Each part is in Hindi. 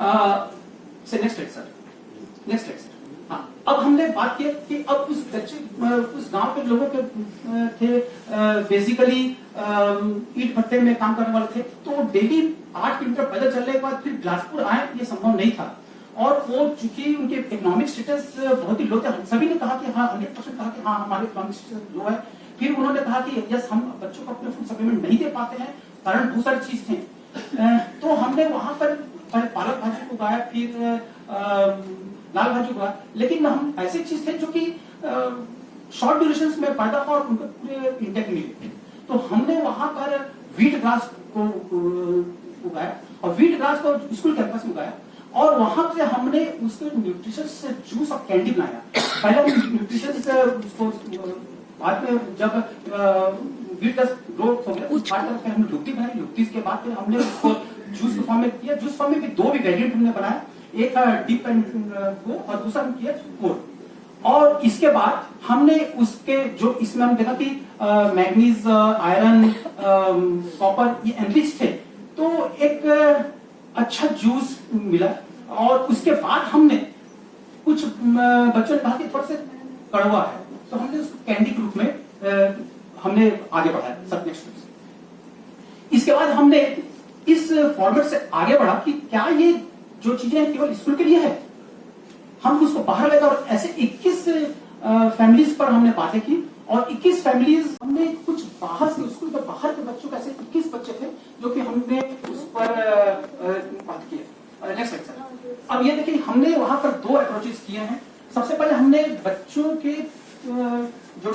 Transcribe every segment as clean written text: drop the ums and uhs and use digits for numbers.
से नेक्स्ट लेक्चर। हाँ, अब हमने बात की कि अब उस बच्चे उस गांव के लोगों के थे बेसिकली ईंट भट्टे में काम करने वाले थे, तो डेली 8 किलोमीटर पैदल चलने के बाद फिर बिलासपुर आए, ये संभव नहीं था। और वो चूंकि उनके इकोनॉमिक स्टेटस बहुत ही लो थे, सभी ने कहा कि हाँ 100% कहा कि हाँ हमारे इकोनॉमिक स्टेटस लो है। फिर उन्होंने कहा कि यस हम बच्चों को अपने फूड सप्लीमेंट नहीं दे पाते हैं, कारण बहुत सारी चीज थे। तो हमने वहां पर पालक भाजी को उगाया, फिर लाल भाजी उगाया, लेकिन हम ऐसे चीज थे जो कि शॉर्ट ड्यूरेशन में पैदा हुआ और उनको पूरे इंटेक मिले। तो हमने वहां पर व्हीट ग्रास को उगाया और व्हीट ग्रास को स्कूल कैंपस में उगाया, और वहां से हमने उसके न्यूट्रिशन से जूस और कैंडी बनाया। पहले न्यूट्रिशन से उसको बाद में जब व्हीट ग्रास ग्रोथ हो गया हमने लुप्ती बनाई, लुप्ती के बाद फिर हमने उसको जूस के फॉर्म में किया। जूस फॉर्म में भी 2 वेरिएंट हमने बनाया, एक था डीप को और दूसरा हम किया कोर। और इसके बाद हमने उसके जो इसमें हम देखा कि मैग्नीज, आयरन, कॉपर ये एनरिच थे, तो एक अच्छा जूस मिला। और उसके बाद हमने कुछ बच्चों ने कहा कि थोड़ा सा कड़वा है, तो हमने उसको कैंडी के रूप में हमने आगे बढ़ाया सब नेक्स्ट। इसके बाद हमने इस फॉर्मेट से आगे बढ़ा कि क्या ये जो चीजें केवल स्कूल के लिए है, हम उसको बाहर लेकर, और ऐसे 21 फैमिलीज पर हमने बातें की। और 21 फैमिलीज हमने कुछ बाहर से, स्कूल के बाहर के बच्चों के ऐसे 21 बच्चे थे जो कि हमने उस पर बात की। Next lecture. अब ये देखिए हमने वहां पर 2 अप्रोचेस किए हैं। सबसे पहले हमने बच्चों के जो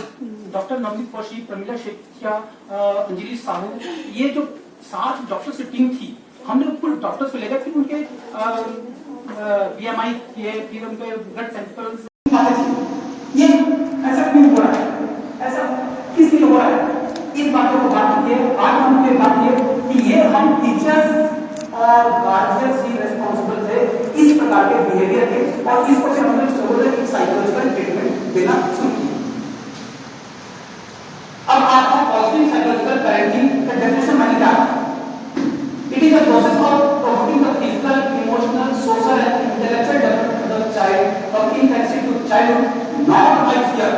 डॉक्टर नवनीत कौशी, प्रमिला शेखिया, अंजलि साहू, ये जो 7 डॉक्टर्स की टीम थी, हमने कुल डॉक्टर्स को लेकर फिर उनके बीएमआई किए, फिर उनके ब्लड सैंपल्स। ये ऐसा क्यों हो रहा है, ऐसा किस लिए हो रहा है, इस बातों को बात किए। आज हम फिर बात किए कि ये हम टीचर्स और गार्जियंस ही रेस्पॉन्सिबल थे इस प्रकार के बिहेवियर के, और इसको फिर हमने एक साइकोलॉजिकल ट्रीटमेंट देना शुरू किया। अब आपका पॉजिटिव साइकोलॉजिकल पेरेंटिंग का डेफिनेशन मानी क्या है? It is a process of promoting the physical, emotional, social and intellectual development of the child from infancy to childhood, not by fear.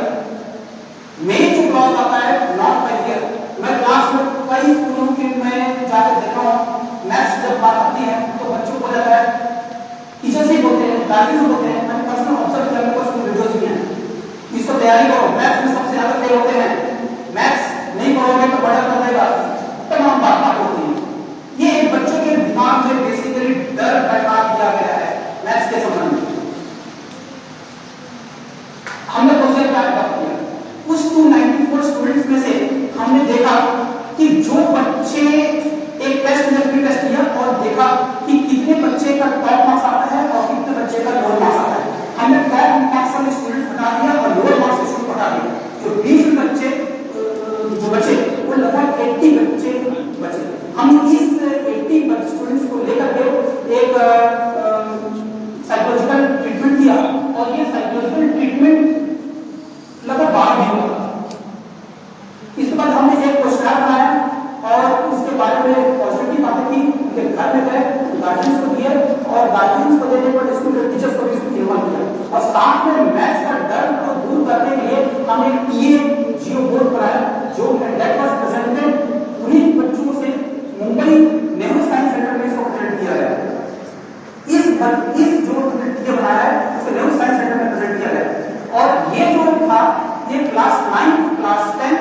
Main जो क्लॉज आता है not by fear। मैं क्लास में कई स्कूलों के मैं जाकर देखा हूँ, मैथ्स जब बात आती है तो बच्चों को जाता है, टीचर्स ही बोलते हैं, गार्जियंस बोलते हैं, मैंने पर्सनल ऑब्जर्व किया, मेरे पास कुछ वीडियोस भी हैं, इसको तैयारी करो, मैथ्स में सबसे ज्यादा फेल होते हैं, मैथ्स नहीं पढ़ोगे तो बड़ा कर देगा, तमाम बात होती है। ये एक बच्चों के दिमाग में बेसिकली डर पैदा किया गया है मैथ्स के संबंध में। हमने प्रोसेस किया, उस 294 स्टूडेंट्स में से हमने देखा कि जो बच्चे एक टेस्ट में प्री टेस्ट किया और देखा कि कितने बच्चे का टॉप मार्क्स आता है और कितने बच्चे का लोअर मार्क्स आता है। हमने टॉप मार्क्स वाले स्टूडेंट हटा दिया और लोअर मार्क्स के स्टूडेंट हटा दिया, तो 20 बच्चे जो बचे वो लगभग 80 बच्चे बचे। हम इस 80 स्टूडेंट्स को लेकर के एक साइकोलॉजिकल ट्रीटमेंट दिया, और ये साइकोलॉजिकल ट्रीटमेंट लगभग 12 महीनों का। इसके बाद हमने एक पोस्टर बनाया और उसके बारे में पॉजिटिव बातें की, उनके घर में गए, गार्जियंस को दिए, और गार्जियंस को देने पर स्कूल के टीचर्स को भी इसमें इन्वॉल्व किया, और साथ में मैथ्स का डर को दूर करने के लिए हमने एक जियो बोर्ड बनाया जो दैट वाज प्रेजेंटेड उन्हीं बच्चों से मुंबई नेहरू साइंस सेंटर में इसको प्रेजेंट किया गया। इस जो प्रेजेंट बनाया है उसको नेहरू साइंस सेंटर में प्रेजेंट किया गया, और ये जो था ये क्लास 9, क्लास 10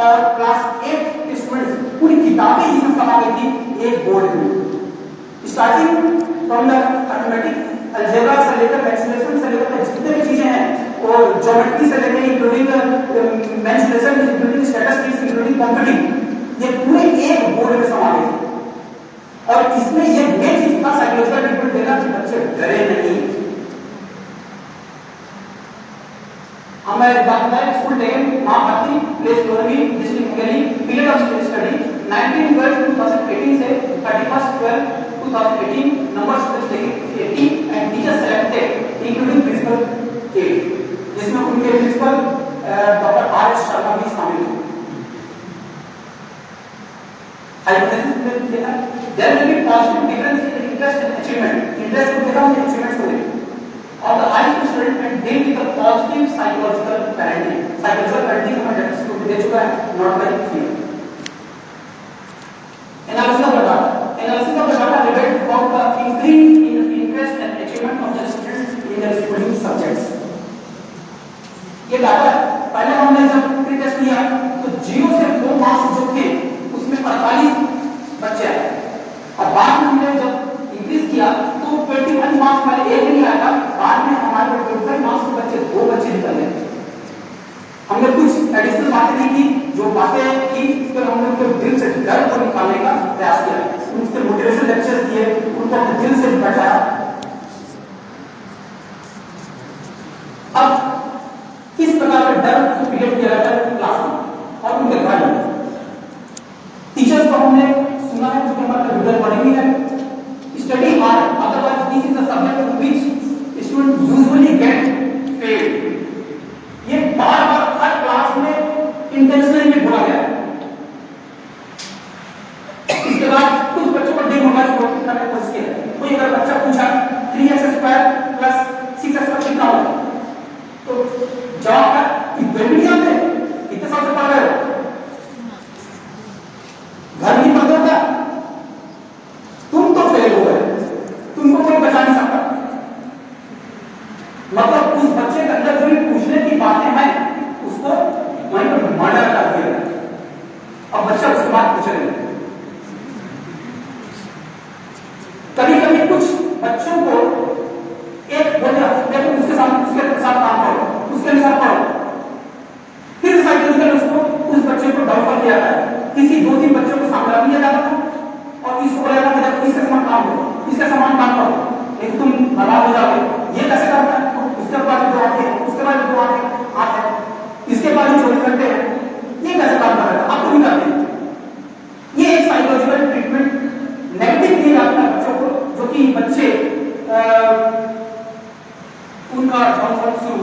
और क्लास 8 के स्टूडेंट्स पूरी किताबें इसमें समा गई थी एक बोर्ड में, starting from the arithmetic algebra से लेकर मेंसुरेशन से लेकर जितने भी चीजें हैं, और ज्योमेट्री से लेकर including mensuration, including statistics, including computing, ये पूरे एक बोर्ड में समा गए थे। और इसमें ये मेन चीज था साइकोलॉजिकल ट्रीटमेंट देना कि बच्चे डरे नहीं। हमें बात बताया school taken Mahabharati place economy district Mungeri, period of study 19/12/2018 से 31/12/2018, number students taken 80 and teachers selected including principal 8, जिसमें उनके प्रिंसिपल डॉक्टर आर.एस. शर्मा भी शामिल हैं। हाइपोथेसिस में देखा there will be positive difference interest and achievement. Interest को देखा हमने, achievements को देखा. Of the high school student and deal with the positive psychological parenting. Psychological parenting हमारे डेस्क को दे चुका है, not by fear. Analysis of data. Analysis of data related about the increase in interest and achievement of the students in their schooling subjects. ये डाटा पहले हमने जब प्री टेस्ट किया तो 0 से 4 मार्क्स जो थे उसमें 48 बच्चे आए. और बाद में हमने जब इंक्रीज किया तो 21 मार्क्स पहले एक नहीं आया था, बाद में हमारे 25 मार्क्स के बच्चे 2 बच्चे निकल गए. हमने कुछ एडिशनल बातें की थी, जो बातें की फिर हमने उनके दिल से डर को निकालने का प्रयास किया, उनसे मोटिवेशन लेक्चर दिए, उनको अपने दिल से बैठाया. अब किस प्रकार का डर को क्रिएट किया जाता है क्लास में और उनके घर में. टीचर्स को हमने सुना है, जो कि हमारा रेगुलर पढ़ी है, study hard otherwise this is the subject which student usually get failed. ये बार-बार हर क्लास में इंटेंशनली बोला गया है. इसके बाद कुछ बच्चों को डिमोरलाइज करने की कोशिश की. कोई अगर बच्चा पूछा 3x² + 6x का कितना होगा तो जवाब है इतने भी नहीं आते, इतने साल से पढ़ रहे हो, घर नहीं पढ़ते हो क्या, तुम तो फेल हो गए, तुमको कोई बचा नहीं सकता. मतलब उस बच्चे के अंदर जो पूछने की बातें हैं उसको वहीं पर मर्डर कर दिया. अब बच्चा उसके बाद पूछेगा. कभी कभी कुछ बच्चों को एक बोलिया देखो उसके साथ काम करो, उसके अनुसार पढ़ो, फिर साइकोलॉजिकल उसको उस बच्चे को डाउटफॉल किया जाता है. किसी 2-3 बच्चों को सामने लिया जाता था और इसको बोला जाता था इसके समान काम करो, इसके समान काम करो, लेकिन तुम बर्बाद हो जाओगे. ये कैसे करता है, उसके बाद जो आते हैं, उसके बाद जो आते हैं, इसके बाद जो 24 घंटे हैं, ये कैसे काम कर रहा है, आपको नहीं करते. ये एक साइकोलॉजिकल ट्रीटमेंट नेगेटिव किया जाता है बच्चों को, जो कि बच्चे उनका डाउनफॉल शुरू